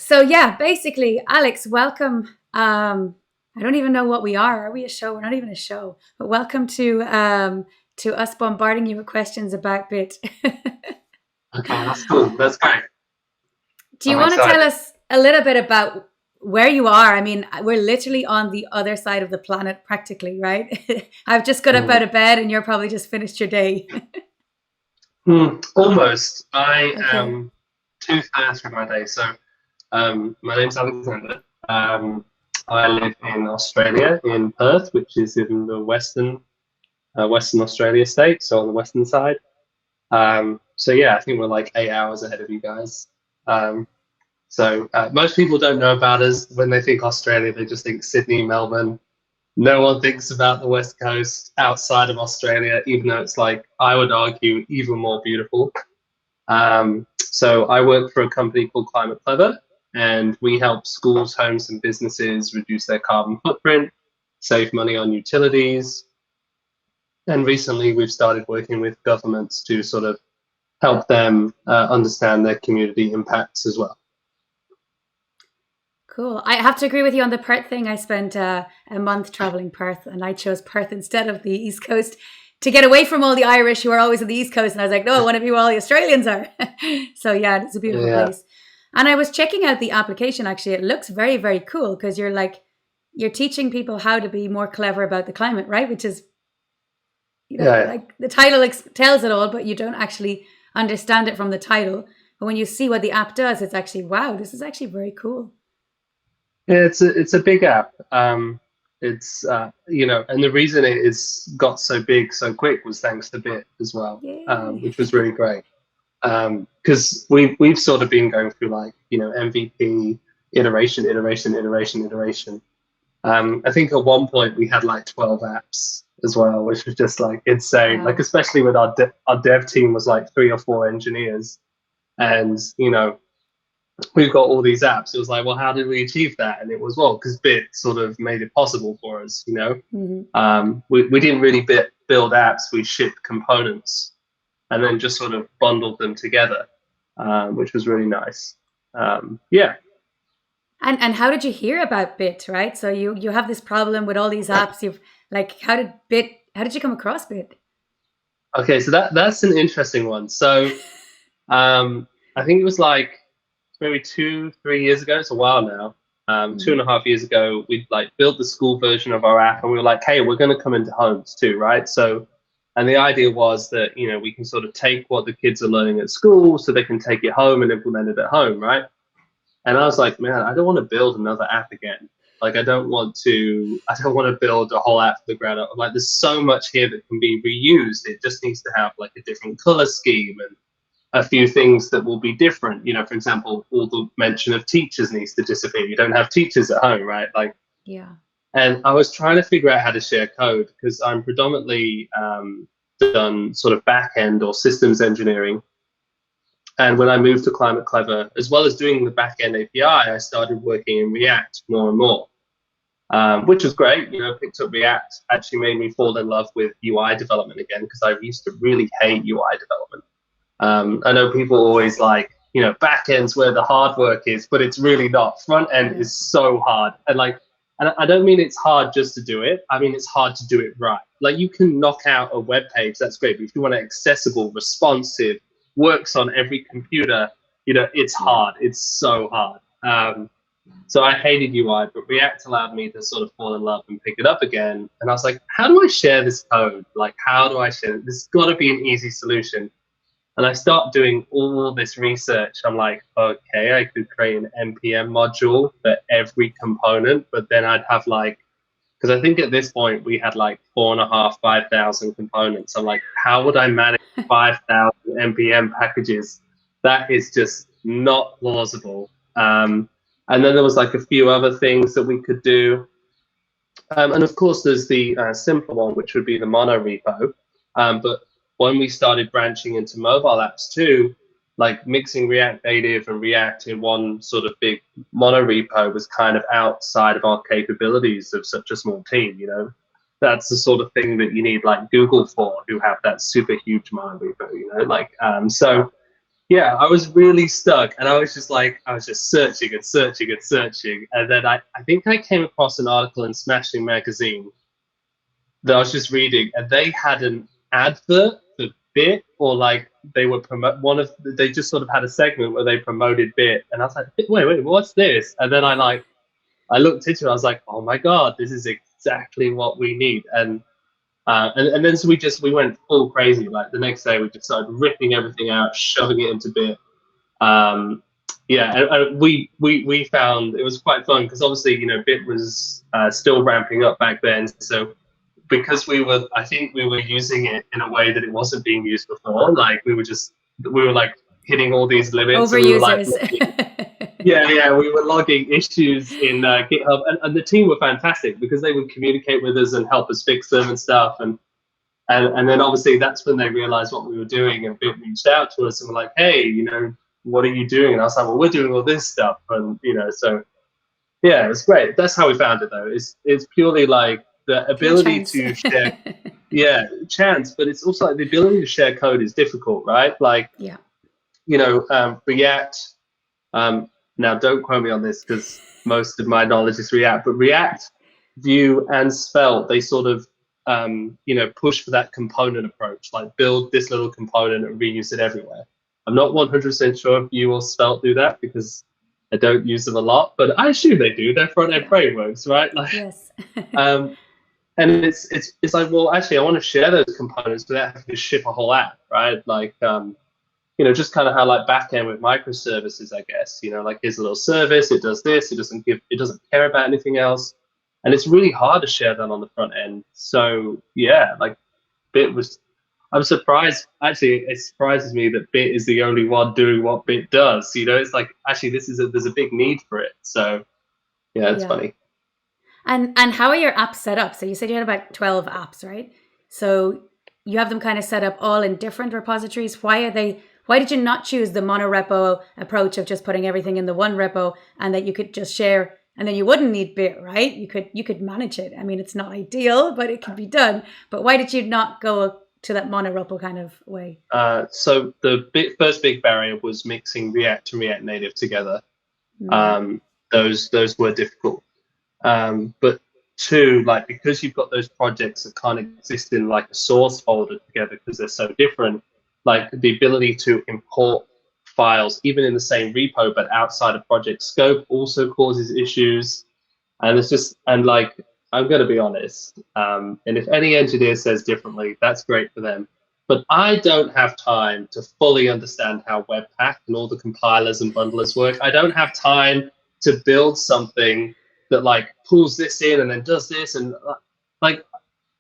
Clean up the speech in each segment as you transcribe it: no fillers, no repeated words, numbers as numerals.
So yeah, basically, Alex, welcome. I don't even know what we are. Are we a show? We're not even a show. But welcome to us bombarding you with questions about Bit. Okay, that's cool. That's great. Do you I'm want to tell excited. us a little bit about where you are? I mean, we're literally on the other side of the planet, practically, right? I've just got up Mm. out of bed, and you're probably just finished your day. Almost. I Okay. am two-thirds through my day. My name's Alexander. I live in Australia, in Perth, which is in the Western Australia state, so on the western side. Yeah, I think we're like 8 hours ahead of you guys. Um, Most people don't know about us when they think Australia. They just think Sydney, Melbourne. No one thinks about the West Coast outside of Australia, even though it's like, I would argue, even more beautiful. So I work for a company called Climate Clever, and we help schools, homes, and businesses reduce their carbon footprint, save money on utilities. And recently we've started working with governments to sort of help them understand their community impacts as well. Cool. I have to agree with you on the Perth thing. I spent a month traveling Perth, and I chose Perth instead of the East Coast to get away from all the Irish who are always on the East Coast. And I was like, no, I want to be where all the Australians are. So yeah, it's a beautiful Yeah, place. And I was checking out the application. Actually, it looks very, very cool because you're teaching people how to be more clever about the climate, right? Which is, yeah, like the title tells it all, but you don't actually understand it from the title. But when you see what the app does, it's actually wow, this is actually very cool. yeah. It's a big app. And the reason it is got so big so quick was thanks to Bit as well, Yay. which was really great. Because we've sort of been going through like MVP iteration. I think at one point we had like 12 apps as well, which was just like insane. Like Wow. especially with our dev team was like 3 or 4 engineers, and we've got all these apps. It was like, well, how did we achieve that? And it was, well, because Bit sort of made it possible for us. Mhm. We didn't really build apps. We shipped components and then just sort of bundled them together, which was really nice. Yeah. And how did you hear about Bit, right? So you have this problem with all these apps. You've like how did you come across Bit? Okay, so that's an interesting one. I think it was like maybe 2, 3 years ago. It's a while now. Two Mhm. and a half years ago, we like built the school version of our app, and we were like, hey, we're going to come into homes too, right? And the idea was that we can sort of take what the kids are learning at school, so they can take it home and implement it at home, right? And I was like, man, I don't want to build another app again. Like, I don't want to build a whole app from the ground up. Like, there's so much here that can be reused. It just needs to have like a different color scheme and a few things that will be different. For example, all the mention of teachers needs to disappear. You don't have teachers at home, right? Like, Yeah. and I was trying to figure out how to share code because I'm predominantly done sort of back end or systems engineering. And when I moved to Climate Clever, as well as doing the back end API, I started working in React more and more, which was great. Picked up React, actually made me fall in love with UI development again because I used to really hate UI development. I know people always like, back end's where the hard work is, but it's really not. Front end Yeah. is so hard. And I don't mean it's hard just to do it. I mean, it's hard to do it right. Like you can knock out a web page, that's great. But if you want it accessible, responsive, works on every computer, it's Yeah. hard. It's so hard. So I hated UI, but React allowed me to sort of fall in love and pick it up again. And I was like, how do I share this code? Like, how do I share it? There's got to be an easy solution. And I start doing all this research. I'm like, okay, I could create an NPM module for every component, but then I'd have like, because I think at this point we had like 4.5, 5,000 components. I'm like, how would I manage 5,000 NPM packages? That is just not plausible. And then there was like a few other things that we could do. And of course, there's the simpler one, which would be the mono repo. But when we started branching into mobile apps too, like mixing React Native and React in one sort of big mono repo was kind of outside of our capabilities of such a small team. That's the sort of thing that you need like Google for, who have that super huge mono repo. yeah, I was really stuck, and I was just like, I was just searching and searching and searching, and then I think I came across an article in Smashing Magazine that I was just reading, and they had an advert for Bit, or like they were they just sort of had a segment where they promoted Bit, and I was like, wait, what's this? And then I looked into it, I was like, oh my god, this is exactly what we need, and then so we went full crazy. Like the next day, we just started ripping everything out, shoving it into Bit. Um, yeah, and we found it was quite fun because obviously Bit was still ramping up back then, so because I think we were using it in a way that it wasn't being used before. Like we were like hitting all these limits, and we were like, Overusers. yeah, we were logging issues in GitHub, and the team were fantastic because they would communicate with us and help us fix them and stuff, and then obviously that's when they realized what we were doing, and Bit reached out to us and were like, hey, what are you doing? And I was like, well, we're doing all this stuff, and so yeah, it was great. That's how we found it, though. It's purely like the Pure ability chance. to share, yeah, chance, but it's also like the ability to share code is difficult, right? Like, Yeah. React. Now, don't quote me on this because most of my knowledge is React, but React, Vue, and Svelte, they sort of, push for that component approach, like build this little component and reuse it everywhere. I'm not 100% sure if Vue or Svelte do that because I don't use them a lot, but I assume they do. They're front-end frameworks, right? Like, Yes. and it's like, well, actually, I want to share those components without having to ship a whole app, right? Like, just kind of how like backend with microservices, I guess. Like here's a little service, it does this, it doesn't care about anything else, and it's really hard to share that on the front end. So yeah, like Bit was. I'm surprised. Actually, it surprises me that Bit is the only one doing what Bit does. It's like actually there's a big need for it. So yeah, it's Yeah. funny. And how are your apps set up? So you said you had about 12 apps, right? So you have them kind of set up all in different repositories. Why did you not choose the monorepo approach of just putting everything in the one repo and that you could just share, and then you wouldn't need Bit, right? You could manage it. I mean, it's not ideal, but it could be done. But why did you not go to that monorepo kind of way? So the first big barrier was mixing React and React Native together. Those were difficult. But two, like because you've got those projects that can't exist in like a source folder together because they're so different, like the ability to import files even in the same repo but outside of project scope also causes issues. And like I'm going to be honest, and if any engineer says differently, that's great for them. But I don't have time to fully understand how Webpack and all the compilers and bundlers work. I don't have time to build something that like pulls this in and then does this, and like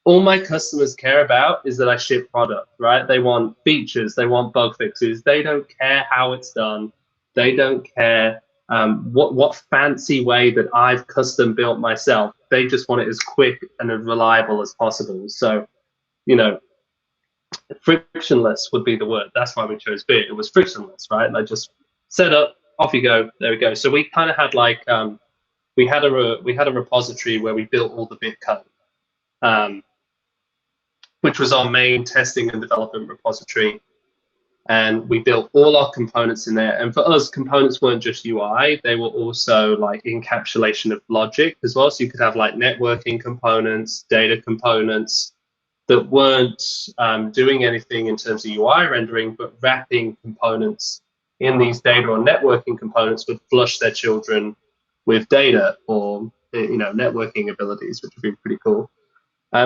all my customers care about is that I ship product, right? They want features, they want bug fixes. They don't care how it's done. They don't care what fancy way that I've custom built myself. They just want it as quick and as reliable as possible. So, frictionless would be the word. That's why we chose Bit. It was frictionless, right? Like just set up, off you go. There we go. So we kind of had like we had a repository where we built all the Bit code, which was our main testing and development repository. And we built all our components in there. And for us, components weren't just UI, they were also like encapsulation of logic as well. So you could have like networking components, data components that weren't doing anything in terms of UI rendering, but wrapping components in these data or networking components would flush their children with data or networking abilities, which would be pretty cool.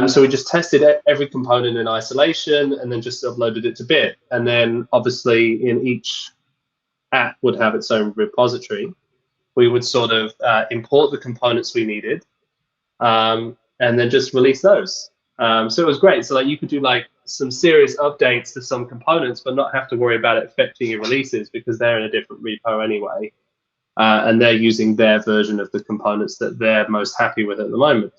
So we just tested every component in isolation and then just uploaded it to Bit. And then obviously in each app would have its own repository. We would sort of import the components we needed and then just release those. So it was great. So like you could do like some serious updates to some components, but not have to worry about it affecting your releases because they're in a different repo anyway. And they're using their version of the components that they're most happy with at the moment.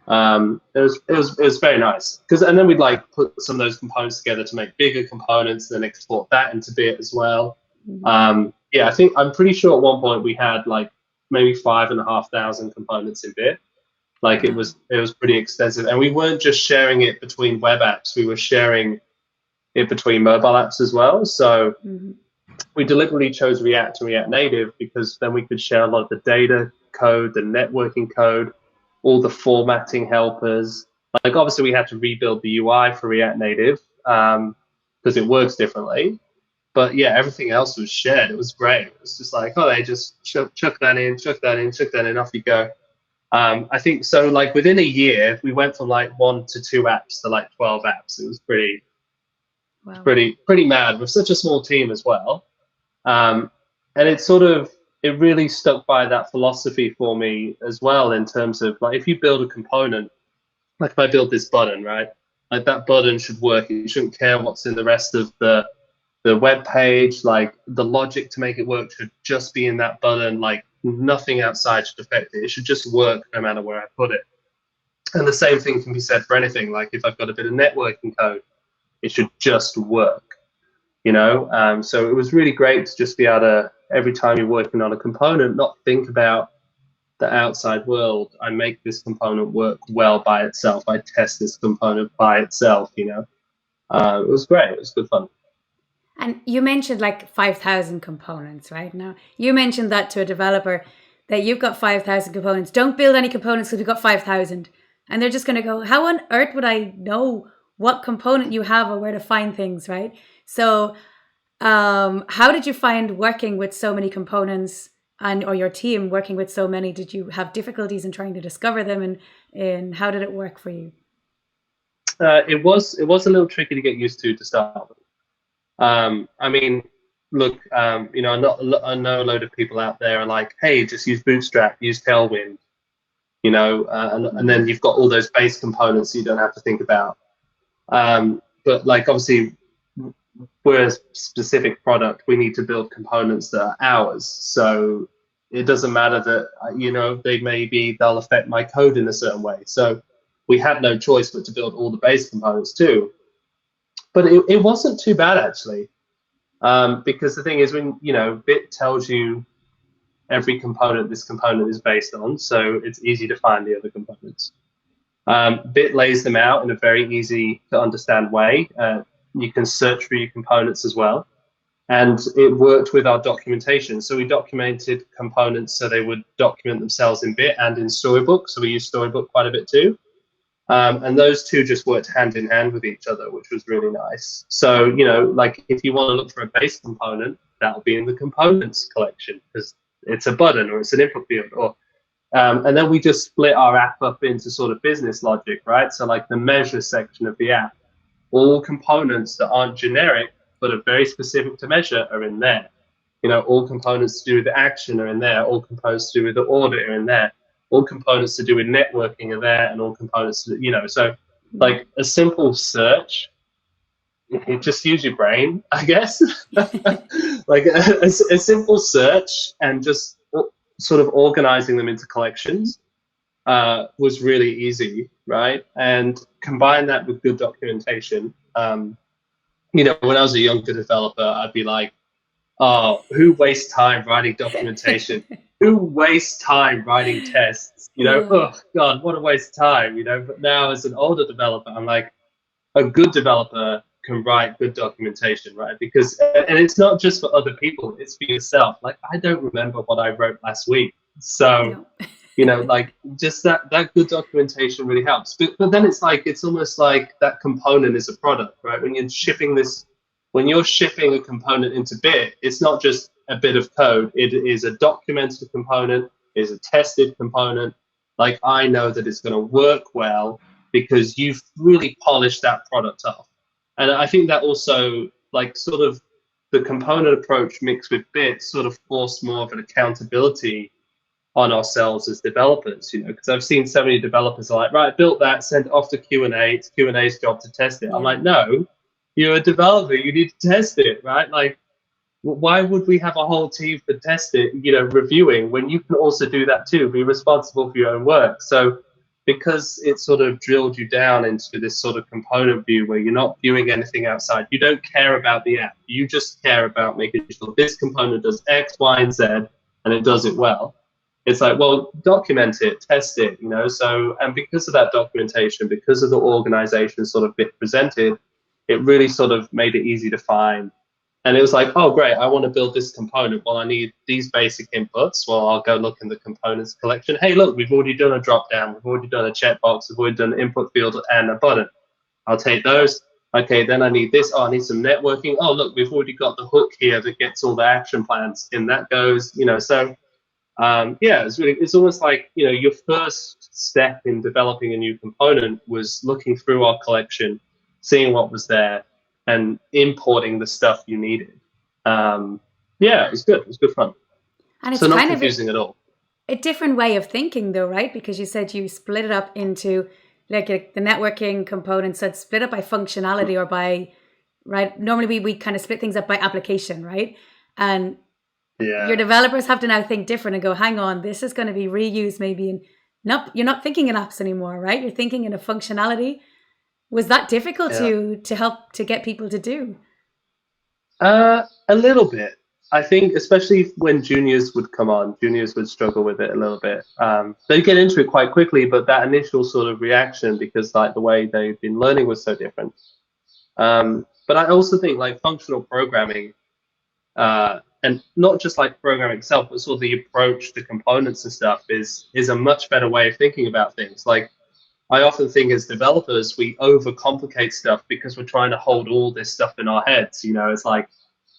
It was very nice and then we'd like put some of those components together to make bigger components, then export that into Bit as well. I think I'm pretty sure at one point we had like maybe 5,500 components in Bit. Like it was pretty extensive, and we weren't just sharing it between web apps, we were sharing it between mobile apps as well. So we deliberately chose React and React Native because then we could share a lot of the data code, the networking code, all the formatting helpers. Like obviously we had to rebuild the UI for React Native because it works differently. But yeah, everything else was shared. It was great. It was just like, oh, they just chuck that in, chuck that in, chuck that in, off you go. I think so. Like within a year, we went from like 1 to 2 apps to like 12 apps. It was Wow. pretty mad with such a small team as well. And it really stuck by that philosophy for me as well, in terms of like, if you build a component, like if I build this button, right, like that button should work. You shouldn't care what's in the rest of the web page. Like the logic to make it work should just be in that button. Like nothing outside should affect it. It should just work no matter where I put it. And the same thing can be said for anything. Like if I've got a bit of networking code, it should just work. So it was really great to just be able to, every time you're working on a component, not think about the outside world. I make this component work well by itself. I test this component by itself. It was great. It was good fun. And you mentioned like 5,000 components, right? Now, you mentioned that to a developer, that you've got 5,000 components. Don't build any components because we've got 5,000. And they're just going to go, how on earth would I know what component you have or where to find things, right? So how did you find working with so many components, or your team working with so many? Did you have difficulties in trying to discover them, and how did it work for you? It was a little tricky to get used to start with. I mean, look, I know a load of people out there are like, hey, just use Bootstrap, use Tailwind, and then you've got all those base components you don't have to think about. But like, obviously, we're a specific product. We need to build components that are ours. So it doesn't matter that, they'll affect my code in a certain way. So we had no choice but to build all the base components too. But it wasn't too bad, actually, because the thing is, when Bit tells you every component this component is based on, so it's easy to find the other components. Bit lays them out in a very easy to understand way. You can search for your components as well, and it worked with our documentation. So we documented components so they would document themselves in Bit and in Storybook. So we use Storybook quite a bit too. And those two just worked hand in hand with each other, which was really nice. So, like if you want to look for a base component, that'll be in the components collection because it's a button or it's an input field. And then we just split our app up into sort of business logic, right? So like the measure section of the app, all components that aren't generic but are very specific to measure are in there. All components to do with the action are in there. All components to do with the audit are in there. All components to do with networking are there, and all components, so like a simple search, you just use your brain, I guess. Like a simple search and just sort of organizing them into collections was really easy, right? And combine that with good documentation. When I was a younger developer, I'd be like, oh, who wastes time writing documentation? Who wastes time writing tests? Oh God, what a waste of time, But now as an older developer, I'm like, a good developer can write good documentation, right? Because, and it's not just for other people, it's for yourself. Like, I don't remember what I wrote last week. So, like just that good documentation really helps. But then it's almost like that component is a product, right? When you're shipping a component into Bit, it's not just a bit of code. It is a documented component, is a tested component. Like I know that it's going to work well because you've really polished that product off. And I think that also, like sort of the component approach mixed with Bit sort of forced more of an accountability on ourselves as developers, because I've seen so many developers are like, right, built that, sent it off to Q&A, it's Q&A's job to test it. I'm like, no, you're a developer, you need to test it, right? Like, why would we have a whole team for test it, reviewing, when you can also do that too, be responsible for your own work? So because it sort of drilled you down into this sort of component view where you're not viewing anything outside, you don't care about the app, you just care about making sure this component does X, Y, and Z, and it does it well. It's like, well, document it, test it, so, and because of that documentation, because of the organization sort of Bit presented, it really sort of made it easy to find And it was like, oh, great, I want to build this component. Well, I need these basic inputs. Well, I'll go look in the components collection. Hey, look, we've already done a drop down. We've already done a checkbox. We've already done an input field and a button. I'll take those. Okay, then I need this. Oh, I need some networking. Oh, look, we've already got the hook here that gets all the action plans. In that goes, so yeah, it's almost like, your first step in developing a new component was looking through our collection, seeing what was there, and importing the stuff you needed. Yeah, it was good. It was good fun. And it's So not kind confusing of at all. a different way of thinking though, right? Because you said you split it up into like the networking components, so it's split up by functionality or by, right? Normally we kind of split things up by application, right? And Yeah. your developers have to now think different and go, hang on, this is going to be reused maybe in, you're not thinking in apps anymore, right? You're thinking in a functionality. Was that difficult to help to get people to do? A little bit. I think, especially when juniors would come on, juniors would struggle with it a little bit. They'd get into it quite quickly, but that initial sort of reaction, because like the way they've been learning was so different. But I also think like functional programming, and not just like programming itself, but sort of the approach to components and stuff is a much better way of thinking about things. Like I often think as developers, we overcomplicate stuff because we're trying to hold all this stuff in our heads. It's like,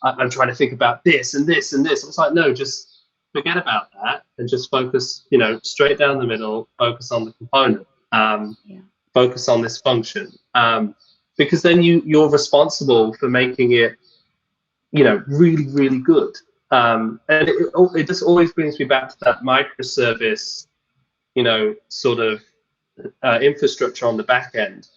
I'm trying to think about this and this and this. It's like, no, just forget about that and just focus, straight down the middle, focus on the component, focus on this function. Because then you're responsible for making it, really, really good. And it just always brings me back to that microservice, sort of infrastructure on the back end.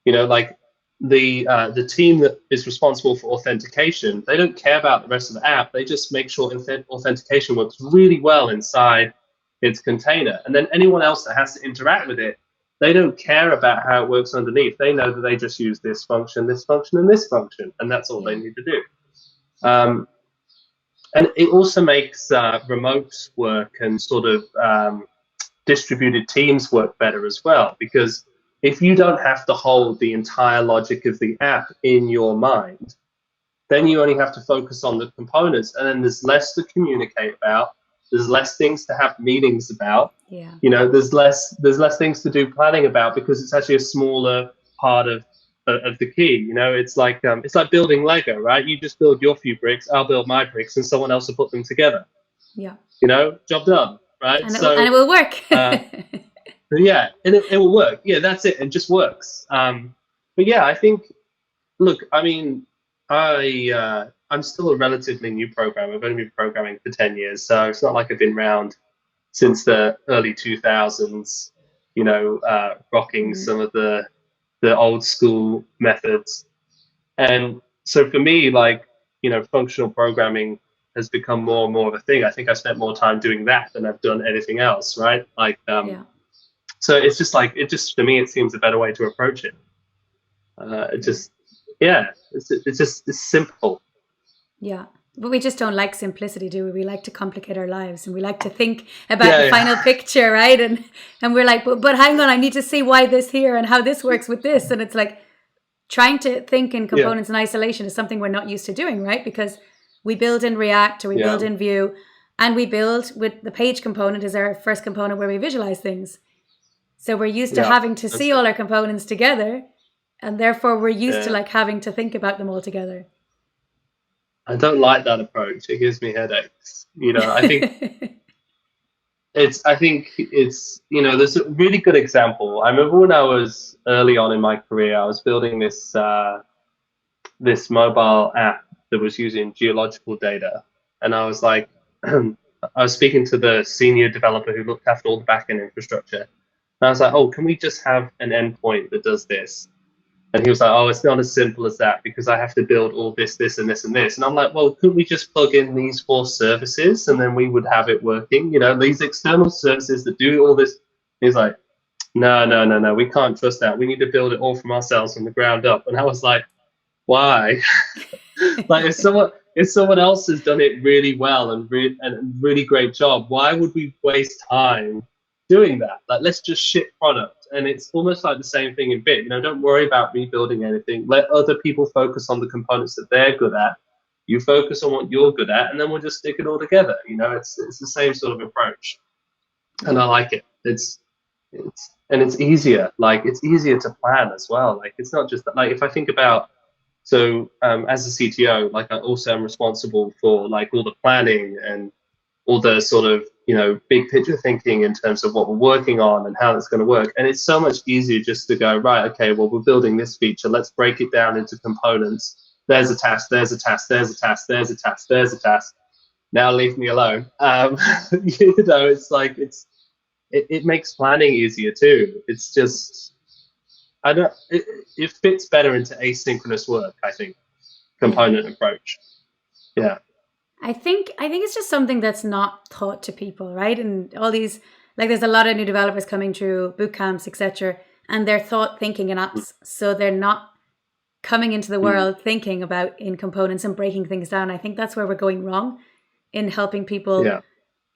Like the team that is responsible for authentication, they don't care about the rest of the app. They just make sure authentication works really well inside its container. And then anyone else that has to interact with it, they don't care about how it works underneath. They know that they just use this function, and this function, and that's all they need to do. And it also makes remote work and sort of distributed teams work better as well, because if you don't have to hold the entire logic of the app in your mind, then you only have to focus on the components, and then there's less to communicate about. There's less things to have meetings about. Yeah. There's less things to do planning about, because it's actually a smaller part of the key. It's like building Lego, right? You just build your few bricks, I'll build my bricks, and someone else will put them together. Yeah. Job done, right? And it will work. Yeah, and it will work. Yeah, that's it. It just works. But yeah, I think, look, I mean, I'm still a relatively new programmer. I've only been programming for 10 years, so it's not like I've been around since the early 2000s, rocking some of the old school methods. And so for me, like, functional programming has become more and more of a thing. I think I spent more time doing that than I've done anything else, right? Like, so it's just like, for me, it seems a better way to approach it. It's simple. Yeah. But we just don't like simplicity, do we? We like to complicate our lives, and we like to think about the final picture, right? And we're like, but hang on, I need to see why this here and how this works with this. And it's like trying to think in components in isolation is something we're not used to doing, right? Because we build in React or we build in Vue, and we build with the page component as our first component where we visualize things. So we're used to having to see all our components together, and therefore we're used to like having to think about them all together. I don't like that approach. It gives me headaches. I think there's a really good example. I remember when I was early on in my career, I was building this mobile app that was using geological data, and I was like, I was speaking to the senior developer who looked after all the backend infrastructure, and I was like, oh, can we just have an endpoint that does this? And he was like, oh, it's not as simple as that, because I have to build all this, this, and this, and this. And I'm like, well, couldn't we just plug in these 4 services and then we would have it working? These external services that do all this. And he's like, no, we can't trust that. We need to build it all from ourselves from the ground up. And I was like, why? Like, if someone else has done it really well and really great job, why would we waste time doing that? Like, let's just ship product. And it's almost like the same thing in Bit. Don't worry about rebuilding anything. Let other people focus on the components that they're good at, You focus on what you're good at, and then we'll just stick it all together. It's the same sort of approach, and I like it. It's easier. Like, it's easier to plan as well. Like, it's not just that. Like, if I think about, so as a CTO, like, I also am responsible for like all the planning and all the sort of big picture thinking in terms of what we're working on and how it's going to work. And it's so much easier just to go, right, okay, well, we're building this feature, let's break it down into components. There's a task, there's a task, there's a task, there's a task, there's a task. Now leave me alone. It's like, it makes planning easier too. It's just, it fits better into asynchronous work, I think, component approach. Yeah. I think it's just something that's not taught to people, right? And all these, like, there's a lot of new developers coming through boot camps, etc., and they're taught thinking in apps, so they're not coming into the world thinking about in components and breaking things down. I think that's where we're going wrong in helping people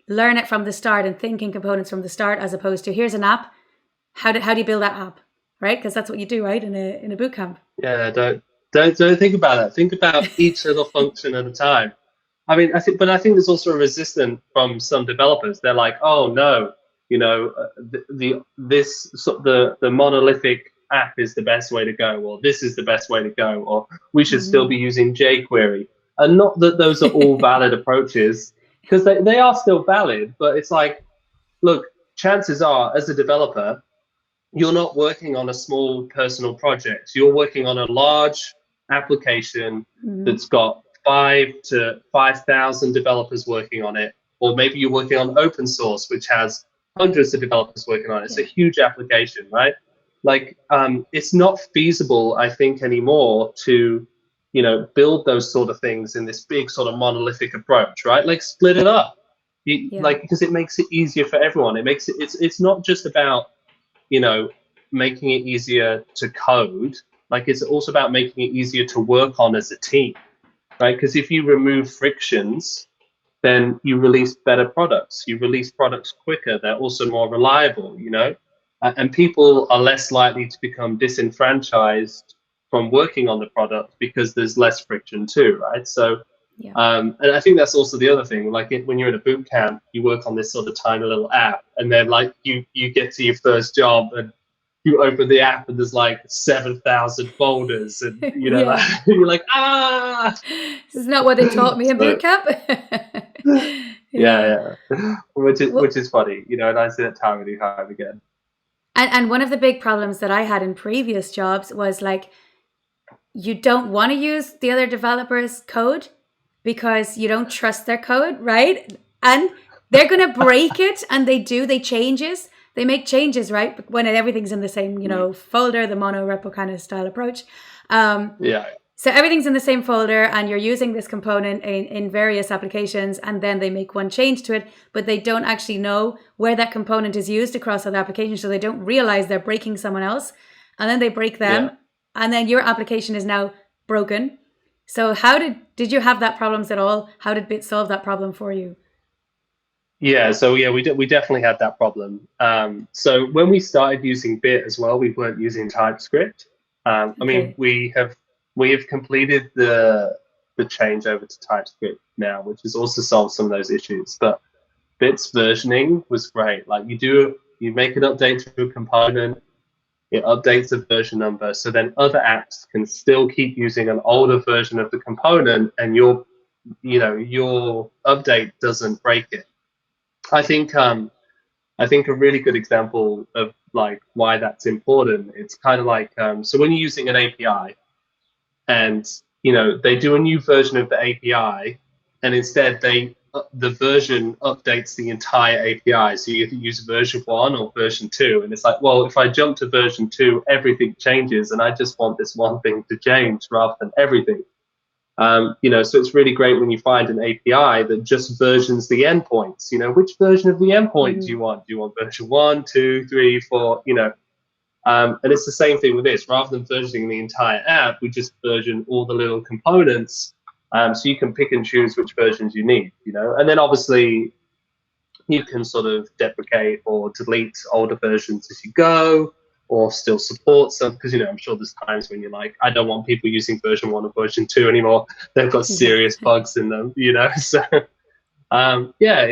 learn it from the start and think in components from the start, as opposed to, here's an app, how do you build that app, right? Because that's what you do, right, in a boot camp. Yeah, don't think about that. Think about each little function at a time. I mean, I think there's also a resistance from some developers. They're like, oh no, the monolithic app is the best way to go, or this is the best way to go, or we should still be using jQuery. And not that those are all valid approaches, because they are still valid. But it's like, look, chances are, as a developer, you're not working on a small personal project. You're working on a large application that's got 5,000 to 5,000 developers working on it, or maybe you're working on open source, which has hundreds of developers working on it. It's a huge application, right? Like, it's not feasible, I think, anymore to, build those sort of things in this big sort of monolithic approach, right? Like, split it up, like, because it makes it easier for everyone. It's not just about, making it easier to code. Like, it's also about making it easier to work on as a team. Right? Because if you remove frictions, then you release better products. You release products quicker. They're also more reliable, and people are less likely to become disenfranchised from working on the product because there's less friction too, right? So, and I think that's also the other thing. Like, when you're in a boot camp, you work on this sort of tiny little app, and then like you get to your first job and you open the app and there's like 7,000 folders, and you're like, this is not what they taught me in boot camp. which is funny, and I see that time and time again. And one of the big problems that I had in previous jobs was, like, you don't want to use the other developers' code because you don't trust their code, right? And they're going to break it, and they make changes, right? When everything's in the same, folder, the mono repo kind of style approach. So everything's in the same folder, and you're using this component in various applications, and then they make one change to it, but they don't actually know where that component is used across other applications, so they don't realize they're breaking someone else, and then they break them, and then your application is now broken. So how did you have that problems at all? How did Bit solve that problem for you? Yeah, so we definitely had that problem. So when we started using Bit as well, we weren't using TypeScript. I mean, we have completed the change over to TypeScript now, which has also solved some of those issues. But Bit's versioning was great. Like, you make an update to a component, it updates the version number, so then other apps can still keep using an older version of the component, and your update doesn't break it. I think a really good example of like why that's important, it's kind of like, so when you're using an API and they do a new version of the API, and instead the version updates the entire API, so you either use version 1 or version 2, and it's like, well, if I jump to version 2, everything changes, and I just want this one thing to change rather than everything. So it's really great when you find an API that just versions the endpoints. Which version of the endpoint do you want? Do you want version 1, 2, 3, 4? And it's the same thing with this. Rather than versioning the entire app, we just version all the little components, so you can pick and choose which versions you need. And then obviously you can sort of deprecate or delete older versions as you go. or still support some, because I'm sure there's times when you're like, I don't want people using version 1 or version 2 anymore. They've got Yeah. serious bugs in them, So yeah,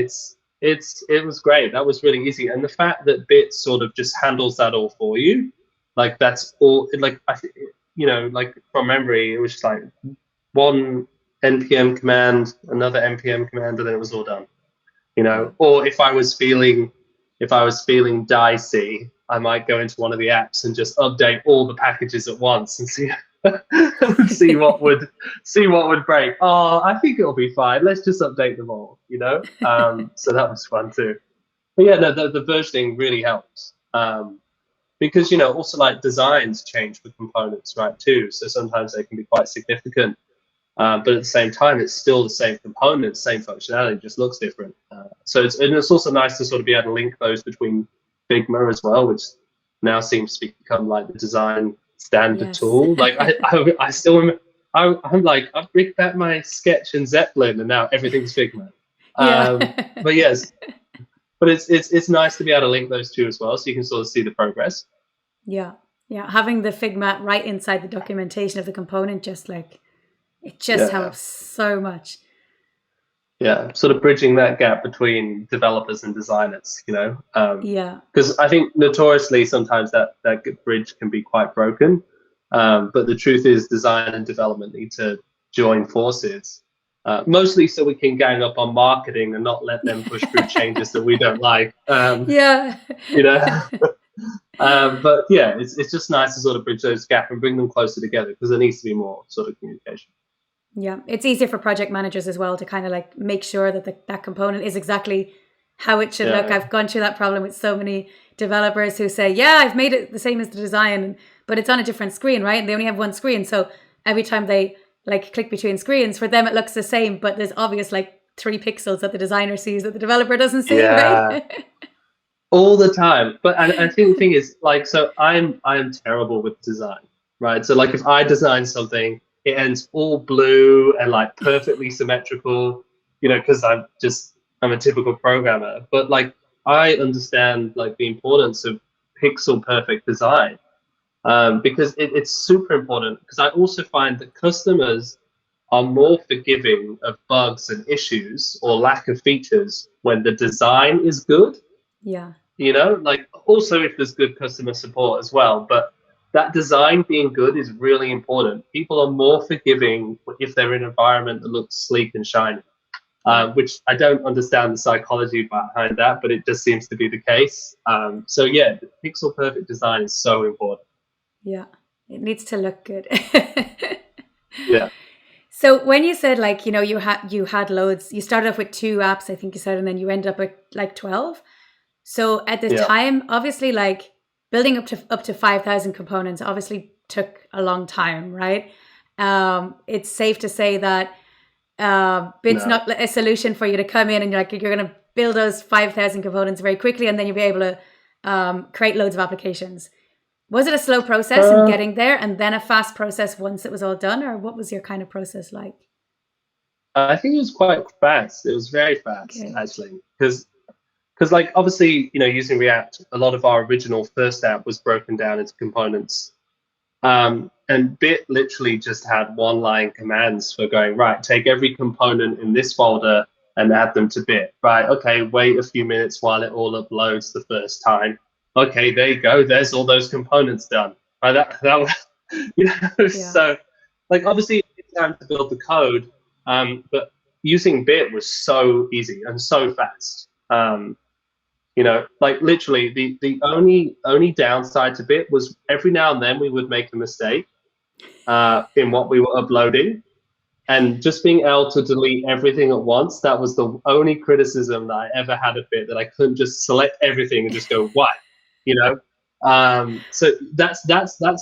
it was great. That was really easy, and the fact that Bit sort of just handles that all for you, like that's all. Like like from memory, it was just like one npm command, another npm command, and then it was all done. Yeah. Or if I was feeling dicey, I might go into one of the apps and just update all the packages at once and see see what would break. Oh, I think it'll be fine. Let's just update them all. So that was fun too. But yeah, no, the versioning really helps. Because also like designs change for components, right? Too. So sometimes they can be quite significant. But at the same time, it's still the same component, same functionality, just looks different. So it's also nice to sort of be able to link those between Figma as well, which now seems to become like the design standard Yes. tool. Like I still remember, I'm like, I've rigged back my Sketch and Zeppelin, and now everything's Figma. Yeah. But yes, but it's nice to be able to link those two as well, so you can sort of see the progress. Yeah. Yeah. Having the Figma right inside the documentation of the component, just like it just helps so much. Yeah, sort of bridging that gap between developers and designers, Yeah. Because I think notoriously sometimes that bridge can be quite broken. But the truth is design and development need to join forces, mostly so we can gang up on marketing and not let them push through changes that we don't like. Yeah. But yeah, it's just nice to sort of bridge those gaps and bring them closer together, because there needs to be more sort of communication. Yeah, it's easier for project managers as well to kind of like make sure that that component is exactly how it should look. I've gone through that problem with so many developers who say, yeah, I've made it the same as the design, but it's on a different screen, right? And they only have one screen. So every time they like click between screens, for them it looks the same, but there's obvious like 3 pixels that the designer sees that the developer doesn't see, right? All the time. But I think the thing is, like, so I'm terrible with design, right? So like if I design something, it ends all blue and like perfectly symmetrical, because I'm a typical programmer. But like I understand like the importance of pixel perfect design, because it's super important. Because I also find that customers are more forgiving of bugs and issues or lack of features when the design is good. Yeah. Like also if there's good customer support as well, but that design being good is really important. People are more forgiving if they're in an environment that looks sleek and shiny, which I don't understand the psychology behind that, but it just seems to be the case. So yeah, the pixel perfect design is so important. Yeah, it needs to look good. Yeah. So when you said like, you had loads, you started off with 2 apps, I think you said, and then you ended up with like 12. So at the time, obviously, like building up to 5,000 components obviously took a long time, right? It's safe to say that Bit's not a solution for you to come in and you're going to build those 5,000 components very quickly, and then you'll be able to create loads of applications. Was it a slow process in getting there, and then a fast process once it was all done, or what was your kind of process like? I think it was quite fast. It was very fast, actually, because like obviously using React, a lot of our original first app was broken down into components, and Bit literally just had 1-line commands for going, right, take every component in this folder and add them to Bit. Right, okay, wait a few minutes while it all uploads the first time. Okay, there you go, there's all those components done. Right, that was so like obviously it's time to build the code, but using Bit was so easy and so fast. Like literally the only downside to Bit was every now and then we would make a mistake in what we were uploading, and just being able to delete everything at once, that was the only criticism that I ever had of Bit, that I couldn't just select everything and just go, why? So that's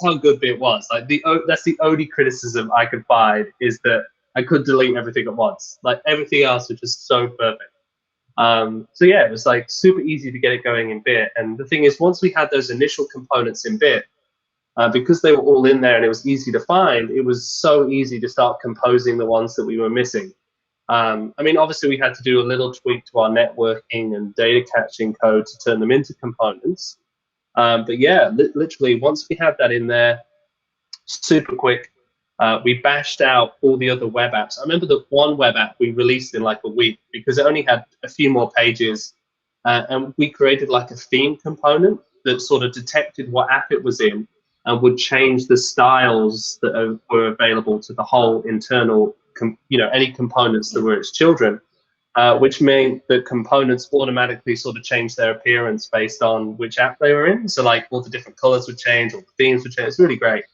how good Bit was. Like that's the only criticism I could find, is that I could delete everything at once. Like everything else was just so perfect. So yeah, it was like super easy to get it going in Bit. And the thing is, once we had those initial components in Bit, because they were all in there and it was easy to find, it was so easy to start composing the ones that we were missing. I mean, obviously we had to do a little tweak to our networking and data catching code to turn them into components. But yeah, literally once we had that in there, super quick. We bashed out all the other web apps. I remember that one web app we released in like a week because it only had a few more pages, and we created like a theme component that sort of detected what app it was in and would change the styles that were available to the whole internal, any components that were its children. Which meant that components automatically sort of change their appearance based on which app they were in. So like all the different colors would change, all the themes would change. It's really great.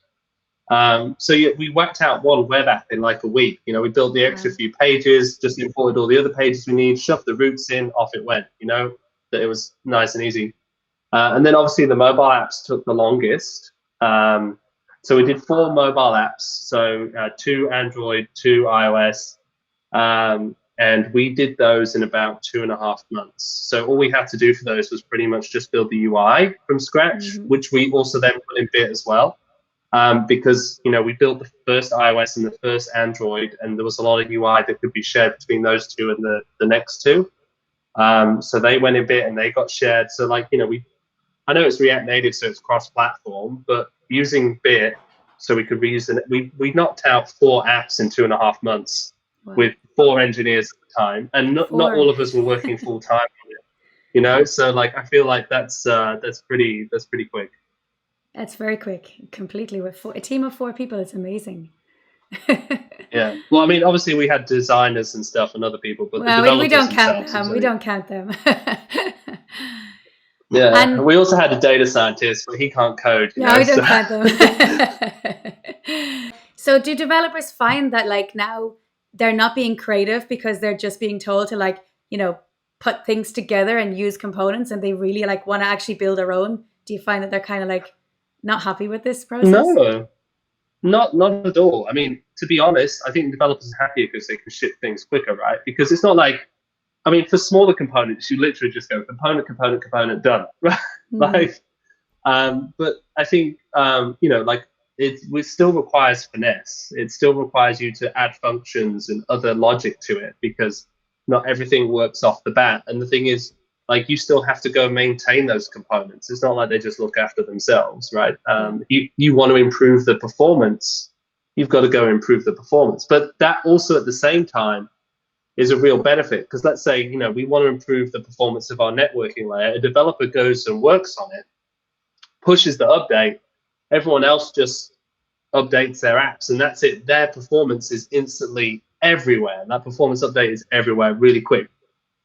So yeah, we whacked out one web app in like a week. We built the extra few pages, just imported all the other pages we need, shoved the roots in, off it went. That it was nice and easy. And then obviously the mobile apps took the longest. So we did 4 mobile apps, so 2 Android, 2 iOS, and we did those in about 2.5 months. So all we had to do for those was pretty much just build the UI from scratch, which we also then put in Bit as well. Because we built the first iOS and the first Android, and there was a lot of UI that could be shared between those two and the next two. So they went in Bit and they got shared. So I know it's React Native, so it's cross-platform, but using Bit so we could reuse it, we knocked out 4 apps in 2.5 months with 4 engineers at the time, and not all of us were working full time on it. So I feel like that's pretty quick. That's very quick. Completely with a team of 4 people. It's amazing. Yeah. Well, I mean, obviously we had designers and stuff and other people, but the developers we don't count them. We really... don't count them. Yeah. And we also had a data scientist, but he can't code. No, we don't count them. So do developers find that now they're not being creative because they're just being told to put things together and use components, and they really want to actually build their own? Do you find that they're kind of not happy with this process? No, not at all. I mean, to be honest, I think developers are happier because they can ship things quicker, right? Because it's not for smaller components, you literally just go component, done, right? But I think, it still requires finesse. It still requires you to add functions and other logic to it because not everything works off the bat. And the thing is, you still have to go maintain those components. It's not like they just look after themselves, right? You want to improve the performance, you've got to go improve the performance. But that also at the same time is a real benefit because let's say, we want to improve the performance of our networking layer. A developer goes and works on it, pushes the update, everyone else just updates their apps, and that's it. Their performance is instantly everywhere. That performance update is everywhere really quick.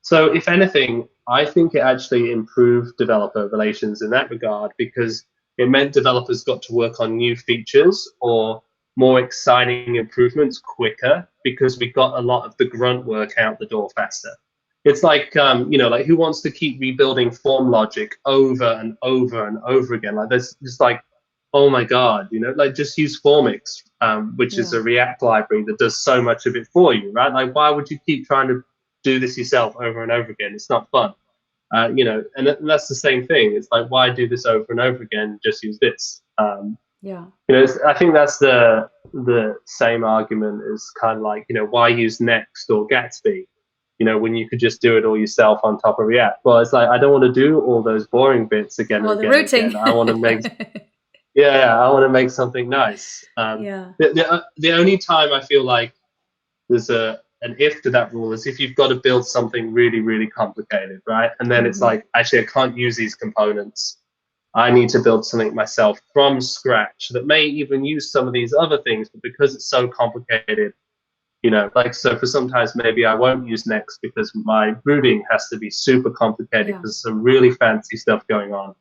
So if anything, I think it actually improved developer relations in that regard because it meant developers got to work on new features or more exciting improvements quicker because we got a lot of the grunt work out the door faster. It's who wants to keep rebuilding form logic over and over and over again? There's just oh my God, just use Formix, which is a React library that does so much of it for you, right? Why would you keep trying to do this yourself over and over again? It's not fun. And that's the same thing. It's why do this over and over again? Just use this. I think that's the same argument as kind of why use Next or Gatsby? When you could just do it all yourself on top of React. Well, it's I don't want to do all those boring bits again and again. The routing. Again. I want to make, I want to make something nice. The only time I feel like there's an if to that rule is if you've got to build something really, really complicated, right? And then it's actually, I can't use these components. I need to build something myself from scratch that may even use some of these other things, but because it's so complicated, so for sometimes maybe I won't use Next because my routing has to be super complicated because there's some really fancy stuff going on.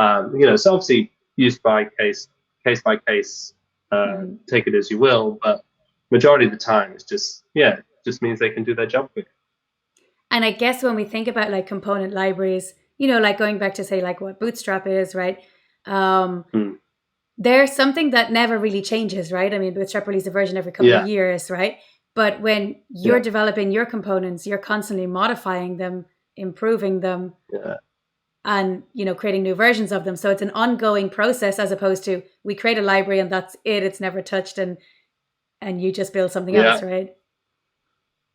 So obviously used by case by case, take it as you will, but majority of the time it's just means they can do their job quick. And I guess when we think about component libraries, going back to say what Bootstrap is, right? There's something that never really changes, right? I mean, Bootstrap releases a version every couple of years, right? But when you're developing your components, you're constantly modifying them, improving them, and creating new versions of them. So it's an ongoing process as opposed to we create a library and that's it. It's never touched and you just build something else, right?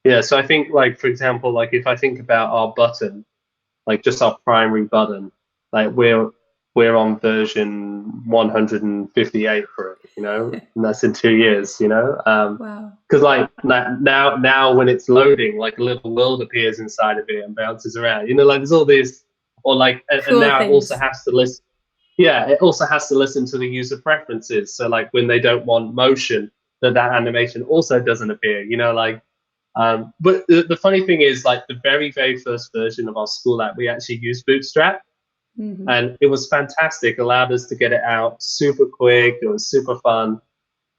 Yeah. So I think for example, if I think about our button, just our primary button, we're we're on version 158 for it, and that's in 2 years, Wow. because like now when it's loading, like a little world appears inside of it and bounces around, like there's all this, or like, and Cool now it also things. has to listen. Yeah, it also has to listen to the user preferences. So like when they don't want motion, that animation also doesn't appear. But the funny thing is, like the very very first version of our school app, we actually used Bootstrap, Hmm. and it was fantastic. Allowed us to get it out super quick. It was super fun.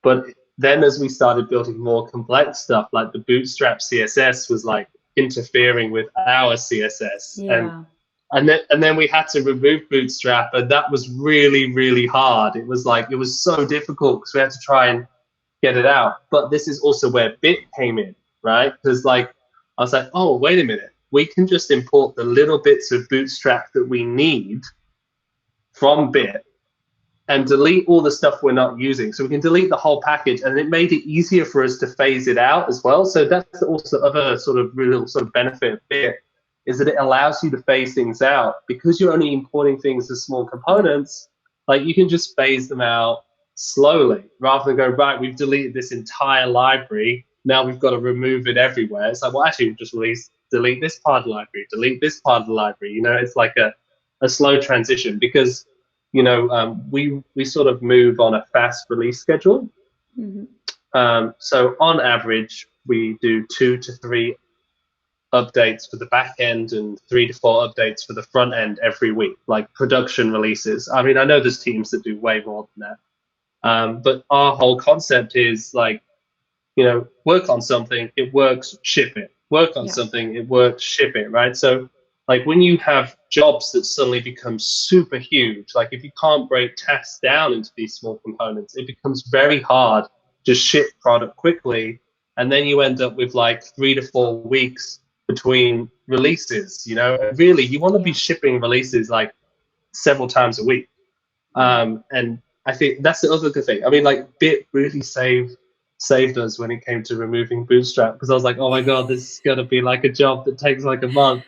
But then as we started building more complex stuff, like the Bootstrap CSS was like interfering with our CSS, Yeah. and then we had to remove Bootstrap, and that was really really hard. It was like it was so difficult because we had to try and get it out. But this is also where Bit came in, right? Because like I was like, oh wait a minute, we can just import the little bits of Bootstrap that we need from Bit and delete all the stuff we're not using. So we can delete the whole package, and it made it easier for us to phase it out as well. So that's also the other sort of real sort of benefit of Bit, is that it allows you to phase things out because you're only importing things as small Yeah. components. Like you can just phase them out slowly rather than go, right, we've deleted this entire library. Now we've got to remove it everywhere. It's like, well, actually, we've just delete this part of the library, delete this part of the library. It's like a slow transition because we sort of move on a fast release schedule. Hmm. So on average, we do 2 to 3 updates for the back end and 3 to 4 updates for the front end every week, like production releases. I mean, I know there's teams that do way more than that. But our whole concept is like, work on something, it works, ship it. Work on Yeah. something, it works, ship it, right? So, like when you have jobs that suddenly become super huge, like if you can't break tasks down into these small components, it becomes very hard to ship product quickly. And then you end up with like 3 to 4 weeks between releases, Really, you want to be Yeah. shipping releases like several times a week. Yeah. And I think that's the other good thing. I mean, like Bit really saved us when it came to removing Bootstrap, because I was like, oh my god, this is gonna be like a job that takes like a month.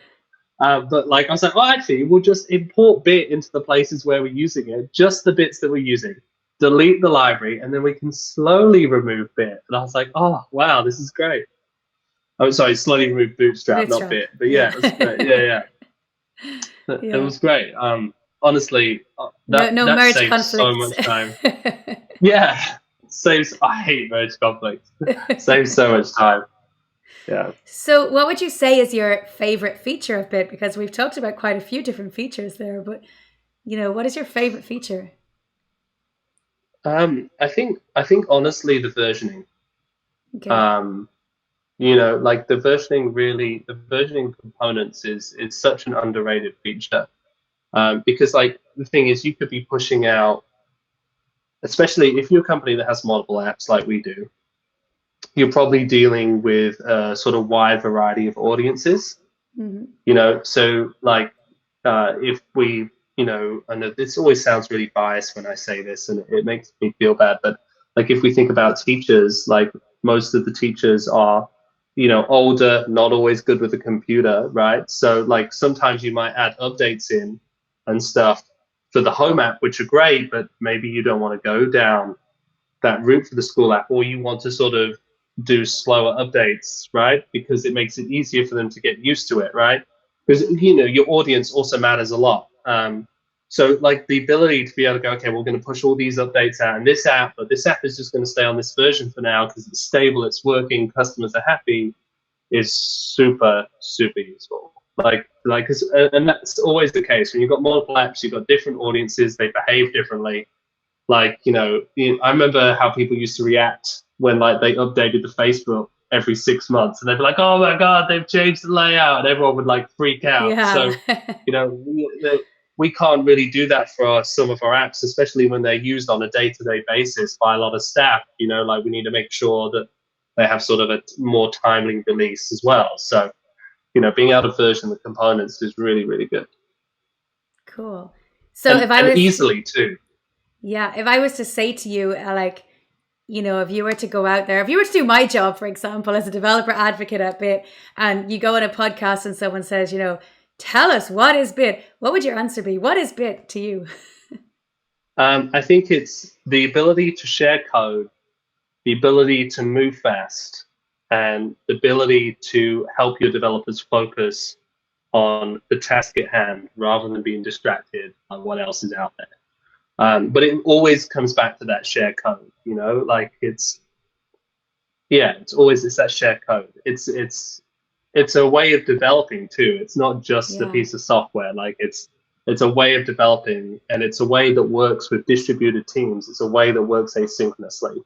But like I was like, well, actually, we'll just import Bit into the places where we're using it, just the bits that we're using, delete the library, and then we can slowly remove Bit. And I was like, oh wow, this is great. Oh, sorry, slowly remove Bootstrap, not Bootstrap. Bit. But yeah, it was great. Yeah. Yeah, yeah, it Yeah. was great. Honestly, No, no that merge saves so conflicts. much time. Yeah, saves. I hate merge conflicts. Saves so much time. Yeah. So, what would you say is your favorite feature of Bit? Because we've talked about quite a few different features there, but what is your favorite feature? I think honestly the versioning. Okay. Um, like the versioning components is such an underrated feature. Because like the thing is, you could be pushing out, especially if you're a company that has multiple apps like we do, you're probably dealing with a sort of wide variety of audiences. Hmm. So like if we, I know this always sounds really biased when I say this, and it makes me feel bad, but like if we think about teachers, like most of the teachers are, older, not always good with a computer, right? So like sometimes you might add updates in and stuff for the home app, which are great, but maybe you don't want to go down that route for the school app, or you want to sort of do slower updates, right? Because it makes it easier for them to get used to it, right? Because your audience also matters a lot. So like the ability to be able to go, okay, we're going to push all these updates out in this app, but this app is just going to stay on this version for now because it's stable, it's working, customers are happy, is super super useful. And that's always the case when you've got multiple apps, you've got different audiences, they behave differently. Like, I remember how people used to react when like they updated the Facebook every 6 months, and they'd be like, "Oh my god, they've changed the layout," and everyone would like freak out. Yeah. So, we can't really do that for some of our apps, especially when they're used on a day-to-day basis by a lot of staff. Like we need to make sure that they have sort of a more timely release as well. So, being able to version the components is really, really good, Cool. So and if I and was, easily too. yeah, if I was to say to you, like, if you were to go out there, if you were to do my job, for example, as a developer advocate at Bit, and you go on a podcast and someone says, Tell us, what is Bit? What would your answer be? What is Bit to you? I think it's the ability to share code, the ability to move fast, and the ability to help your developers focus on the task at hand rather than being distracted by what else is out there. But it always comes back to that shared code, you know, like it's that shared code. It's a way of developing too. It's not just a Yeah. piece of software. Like it's a way of developing, and it's a way that works with distributed teams. It's a way that works asynchronously.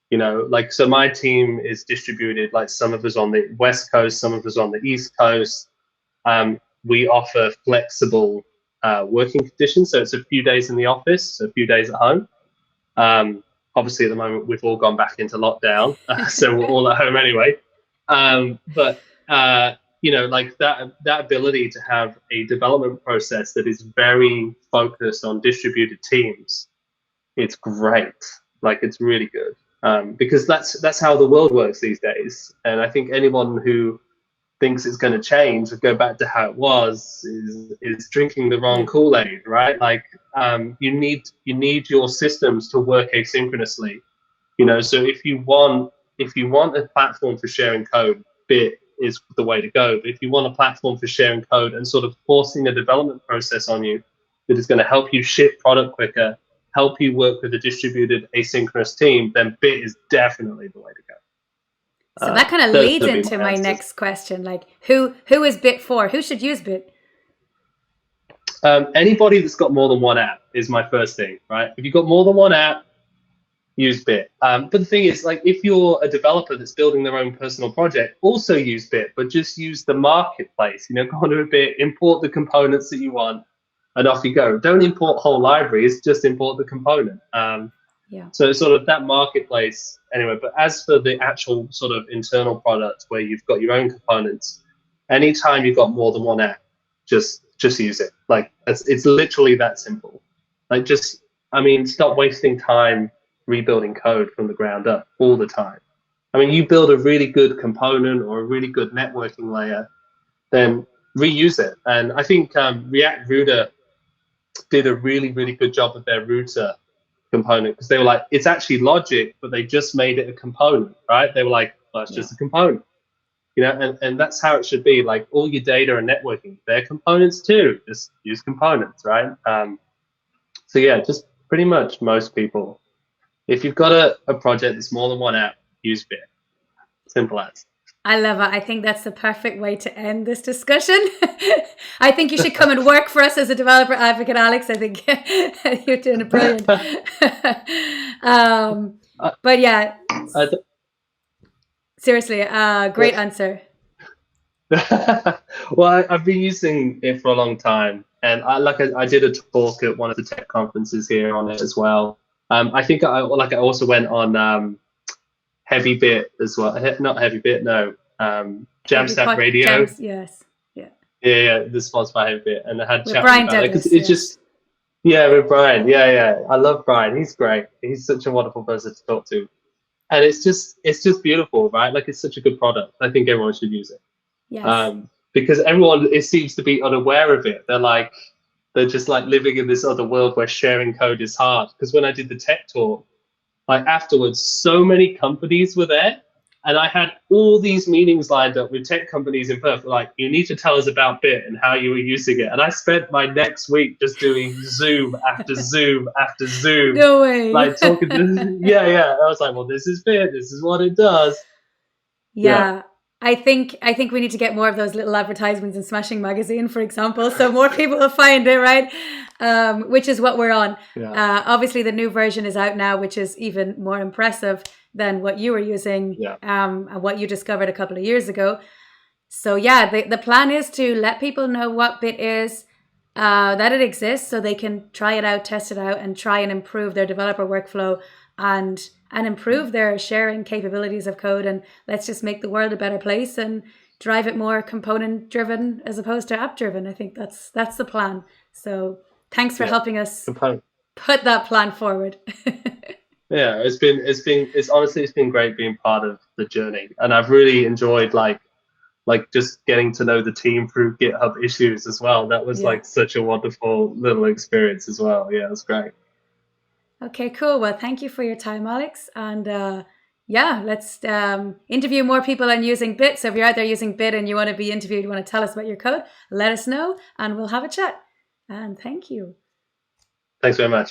You know, like, so my team is distributed, like some of us on the West Coast, some of us on the East Coast. We offer flexible working conditions. So it's a few days in the office, a few days at home. Obviously, at the moment, we've all gone back into lockdown, so we're all at home anyway. But you know, like that ability to have a development process that is very focused on distributed teams, it's great. Like, it's really good, because that's how the world works these days. And I think anyone who thinks it's going to change or go back to how it was is drinking the wrong Kool-Aid, right? Like, you need your systems to work asynchronously, you know. So if you want a platform for sharing code, Bit is the way to go. But if you want a platform for sharing code and sort of forcing a development process on you that is going to help you ship product quicker, help you work with a distributed asynchronous team, then Bit is definitely the way to go. So that kind of leads into my next question. Like, who is Bit for? Who should use Bit? Anybody that's got more than one app is my first thing, right? If you've got more than one app, use Bit. But the thing is, like, if you're a developer that's building their own personal project, also use Bit, but just use the marketplace. You know, go onto a Bit, import the components that you want, and off you go. Don't import whole libraries, just import the component. So sort of that marketplace anyway. But as for the actual sort of internal product where you've got your own components, anytime you've got more than one app, just use it. Like, it's literally that simple. Like, stop wasting time rebuilding code from the ground up all the time. I mean, you build a really good component or a really good networking layer, then reuse it. And I think React Router did a really, really good job with their router component, because they were like, it's actually logic, but they just made it a component, right? They were like, well, it's just a component, you know. And that's how it should be. Like, all your data and networking, they're components too. Just use components, right? So yeah, just pretty much most people, if you've got a project that's more than one app, use Bit. Simple as. I love it. I think that's the perfect way to end this discussion. I think you should come and work for us as a developer advocate, Alex. I think you're doing it brilliant. But yeah, seriously, great answer. Well, I've been using it for a long time, and I did a talk at one of the tech conferences here on it as well. I think I also went on Heavy Bit as well. Not Heavy Bit, no. Jamstack Radio. Yes. Yeah, the sponsored by Heavy Bit, and I had chat Brian about Douglas, it, 'cause it's just with Brian. Yeah. I love Brian. He's great. He's such a wonderful person to talk to, and it's just beautiful, right? Like, it's such a good product. I think everyone should use it. Yes. Because everyone, it seems to be unaware of it. They're just like living in this other world where sharing code is hard. Because when I did the tech talk, like, afterwards, so many companies were there, and I had all these meetings lined up with tech companies in Perth. Like, you need to tell us about Bit and how you were using it. And I spent my next week just doing Zoom after Zoom after Zoom. No way. Like, talking to, I was like, well, this is Bit. This is what it does. Yeah. I think we need to get more of those little advertisements in Smashing Magazine, for example, so more people will find it, right? Which is what we're on. Yeah. Obviously, the new version is out now, which is even more impressive than what you were using, and what you discovered a couple of years ago. So yeah, the plan is to let people know what Bit is, that it exists, so they can try it out, test it out, and try and improve their developer workflow and improve their sharing capabilities of code. And let's just make the world a better place and drive it more component driven as opposed to app driven. I think that's the plan. So thanks for helping us put that plan forward. Yeah, it's honestly been great being part of the journey, and I've really enjoyed like like just getting to know the team through GitHub issues as well. That was Yeah. like such a wonderful little experience as well. Yeah, it was great. Okay, cool. Well, thank you for your time, Alex. And yeah, let's interview more people on using Bit. So if you're out there using Bit and you want to be interviewed, you want to tell us about your code, let us know and we'll have a chat. And thank you. Thanks very much.